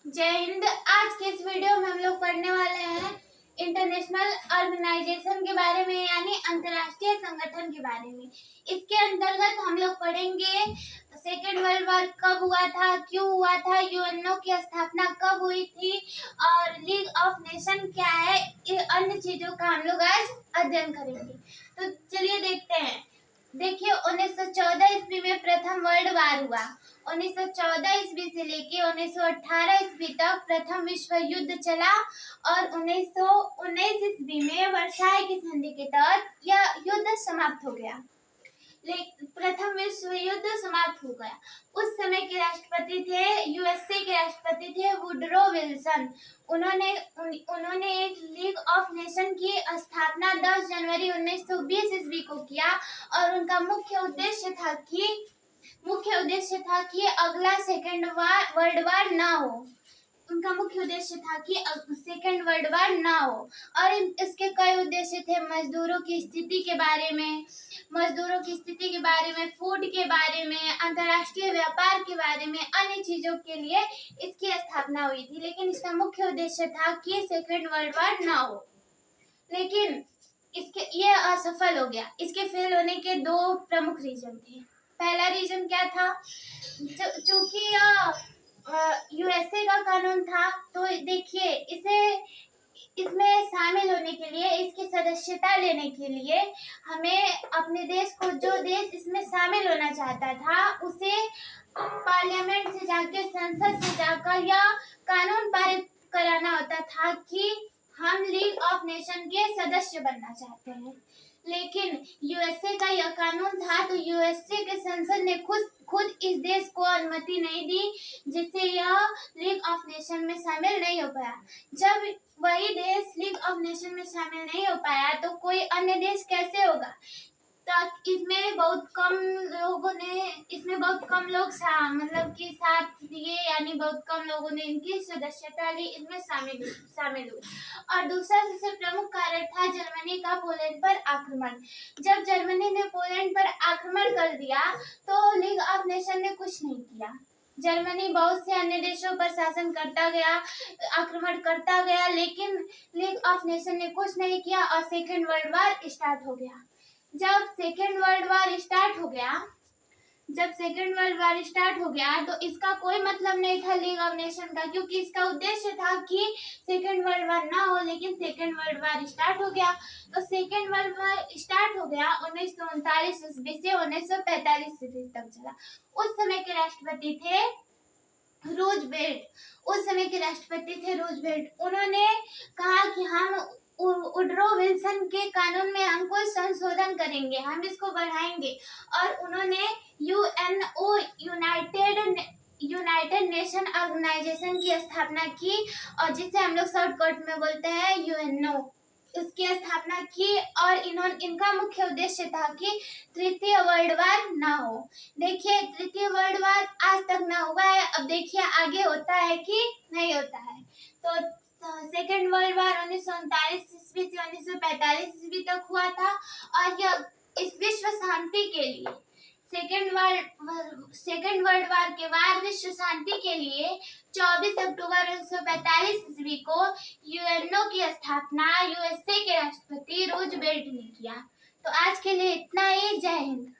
जय हिंद। आज के इस वीडियो में हम लोग पढ़ने वाले हैं इंटरनेशनल ऑर्गेनाइजेशन के बारे में, यानी अंतर्राष्ट्रीय संगठन के बारे में। इसके अंतर्गत हम लोग पढ़ेंगे सेकेंड वर्ल्ड वॉर कब हुआ था, क्यों हुआ था, यूएनओ की स्थापना कब हुई थी और लीग ऑफ नेशन क्या है, ये अन्य चीजों का हम लोग आज अध्ययन करेंगे। तो चलिए देखते हैं। देखिए, 1914 ईस्वी में प्रथम वर्ल्ड वार हुआ। 1914 ईस्वी से लेके 1918 ईस्वी तक प्रथम विश्व युद्ध चला और 1919 ईस्वी में वर्साई की संधि के तहत यह युद्ध समाप्त हो गया। प्रथम विश्व युद्ध समाप्त हो गया। उस समय के राष्ट्रपति थे, यूएसए के राष्ट्रपति थे वुडरो विल्सन। उन्होंने एक लीग ऑफ नेशन की स्थापना 10 जनवरी 1920 ईस्वी को किया और उनका मुख्य उद्देश्य था कि अगला सेकेंड वर्ल्ड वार ना हो। उनका मुख्य उद्देश्य था कि सेकेंड वर्ल्ड वार ना हो और इसके कई उद्देश्य थे। मजदूरों की स्थिति के बारे में, फूड के बारे में, अंतर्राष्ट्रीय व्यापार के बारे में, अन्य चीजों के लिए इसकी स्थापना हुई थी। लेकिन इसका मुख्य उद्देश्य था कि सेकेंड वर्ल्ड वार ना हो, लेकिन ये असफल हो गया। इसके फेल होने के दो प्रमुख रीजन थे। पहला रीजन क्या था, चूंकि यूएसए का कानून था, तो देखिए इसमें शामिल होने के लिए, इसकी सदस्यता लेने के लिए हमें अपने देश को, जो देश इसमें शामिल होना चाहता था, उसे पार्लियामेंट से जाकर, संसद से जाकर या कानून पारित कराना होता था कि हम लीग ऑफ नेशन के सदस्य बनना चाहते हैं। लेकिन यूएसए का यह कानून था, तो यूएसए के संसद ने खुद इस देश को अनुमति नहीं दी, जिससे यह लीग ऑफ नेशन में शामिल नहीं हो पाया। जब वही देश लीग ऑफ नेशन में शामिल नहीं हो पाया, तो कोई अन्य देश कैसे होगा? इसमें बहुत कम लोग मतलब कि साथ दिए, यानी बहुत कम लोगों ने इनकी सदस्यता ली, इसमें शामिल हुए। और दूसरा सबसे प्रमुख कारण था जर्मनी का पोलैंड पर आक्रमण। जब जर्मनी ने पोलैंड पर आक्रमण कर दिया, तो लीग ऑफ नेशन ने कुछ नहीं किया। जर्मनी बहुत से अन्य देशों पर शासन करता गया, आक्रमण करता गया, लेकिन लीग ऑफ नेशन ने कुछ नहीं किया और सेकेंड वर्ल्ड वार स्टार्ट हो गया। जब सेकेंड वर्ल्ड वार स्टार्ट हो गया, तो इसका कोई मतलब नहीं था लीग ऑफ नेशन का, क्योंकि इसका उद्देश्य था कि सेकेंड वर्ल्ड वार ना हो, लेकिन सेकेंड वर्ल्ड वार स्टार्ट हो गया। तो सेकेंड वर्ल्ड वार स्टार्ट हो गया 1939 ईस्वी से 1945 ईस्वी तक चला। उस समय के राष्ट्रपति थे रूजवेल्ट। उन्होंने कहा कि हम वुडरो विल्सन के कानून में हम कोई संशोधन करेंगे, हम इसको बढ़ाएंगे, और उन्होंने यूएनओ, यूनाइटेड नेशन ऑर्गेनाइजेशन की स्थापना की, और जिसे हम लोग शॉर्टकट में बोलते हैं यूएनओ, उसकी स्थापना की। और इनका मुख्य उद्देश्य था कि तृतीय वर्ल्ड वार ना हो। देखिए, तृतीय वर्ल्ड वार आज तक ना हुआ है, अब देखिए आगे होता है कि नहीं होता है। तो सेकेंड वर्ल्ड वार 1939 ईस्वी से 1945 ईस्वी तक हुआ था, और यह इस विश्व शांति के लिए, सेकेंड वर्ल्ड वार के बाद विश्व शांति के लिए 24 अक्टूबर 1945 ईस्वी को यूएनओ की स्थापना यूएसए के राष्ट्रपति रूजवेल्ट ने किया। तो आज के लिए इतना ही। जय हिंद।